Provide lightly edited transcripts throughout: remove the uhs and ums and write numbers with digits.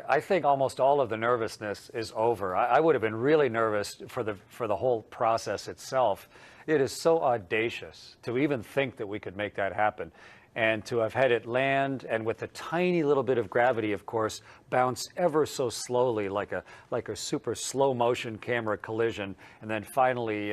I think almost all of the nervousness is over. I would have been really nervous for the whole process itself. It is so audacious to even think that we could make that happen. And to have had it land and with a tiny little bit of gravity, of course, bounce ever so slowly like a super slow motion camera collision, and then finally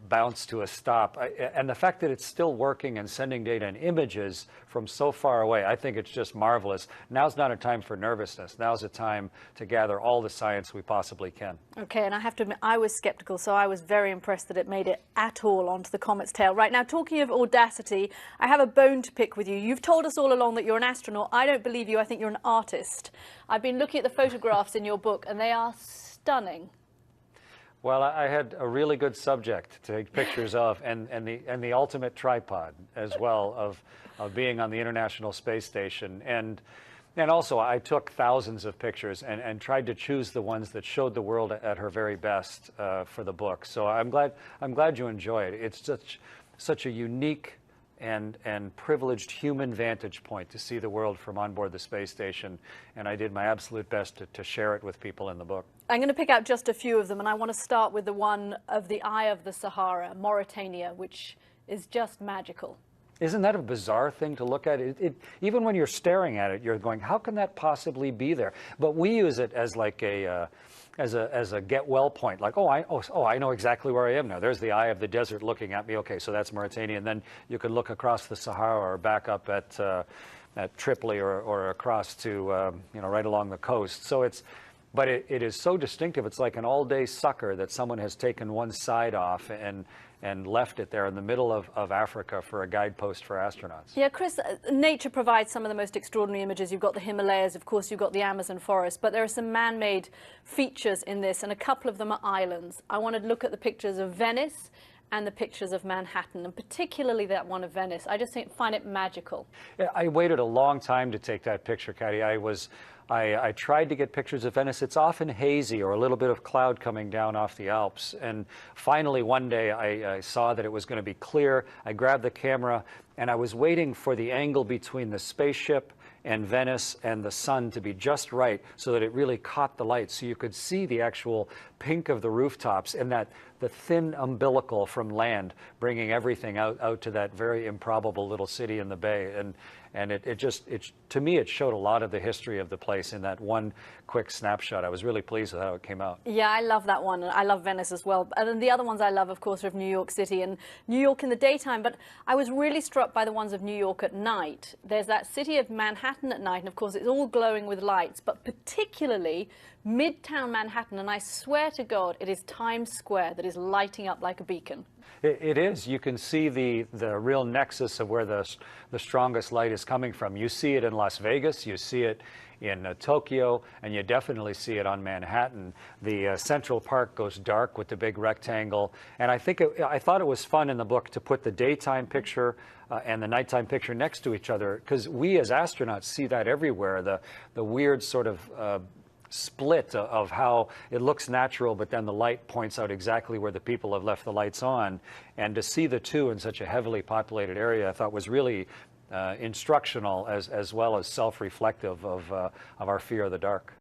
bounce to a stop. And the fact that it's still working and sending data and images from so far away, I think it's just marvelous. Now's not a time for nervousness. Now's a time to gather all the science we possibly can. Okay, and I have to admit, I was skeptical, so I was very impressed that it made it at all onto the comet's tail. Right, now talking of audacity, I have a bone to pick with you. You've told us all along that you're an astronaut. I don't believe you. I think you're an artist. I've been looking at the photographs in your book, and they are stunning. Well, I had a really good subject to take pictures of, and the ultimate tripod as well of being on the International Space Station. And also I took thousands of pictures and tried to choose the ones that showed the world at her very best for the book. So I'm glad you enjoy it. It's such a unique and privileged human vantage point to see the world from on board the space station, and I did my absolute best to share it with people in the book. I'm going to pick out just a few of them, and I want to start with the one of the eye of the Sahara, Mauritania, which is just magical. Isn't that a bizarre thing to look at? Even when you're staring at it, you're going, how can that possibly be there? But we use it as like as a get well point, like, I know exactly where I am now. There's the eye of the desert looking at me. Okay, so that's Mauritania, and then you can look across the Sahara or back up at Tripoli or across to right along the coast. So but it is so distinctive. It's like an all-day sucker that someone has taken one side off and left it there in the middle of Africa for a guidepost for astronauts. Yeah, Chris, nature provides some of the most extraordinary images. You've got the Himalayas, of course, you've got the Amazon forest, but there are some man-made features in this, and a couple of them are islands. I want to look at the pictures of Venice and the pictures of Manhattan, and particularly that one of Venice. I just find it magical. Yeah, I waited a long time to take that picture, Kathy. I tried to get pictures of Venice. It's often hazy or a little bit of cloud coming down off the Alps. And finally, one day, I saw that it was going to be clear. I grabbed the camera, and I was waiting for the angle between the spaceship and Venice and the sun to be just right so that it really caught the light, so you could see the actual pink of the rooftops and the thin umbilical from land bringing everything out to that very improbable little city in the bay. And to me, it showed a lot of the history of the place in that one quick snapshot. I was really pleased with how it came out. Yeah, I love that one. I love Venice as well. And then the other ones I love, of course, are of New York City and New York in the daytime. But I was really struck by the ones of New York at night. There's that city of Manhattan at night, and of course, it's all glowing with lights, but particularly Midtown Manhattan. And I swear to God, it is Times Square that is lighting up like a beacon. It is. You can see the real nexus of where the strongest light is coming from. You see it in Las Vegas, you see it in Tokyo, and you definitely see it on Manhattan. The Central Park goes dark with the big rectangle, and I thought it was fun in the book to put the daytime picture and the nighttime picture next to each other, because we as astronauts see that everywhere, the weird sort of split of how it looks natural, but then the light points out exactly where the people have left the lights on. And to see the two in such a heavily populated area, I thought was really instructional as well as self-reflective of our fear of the dark.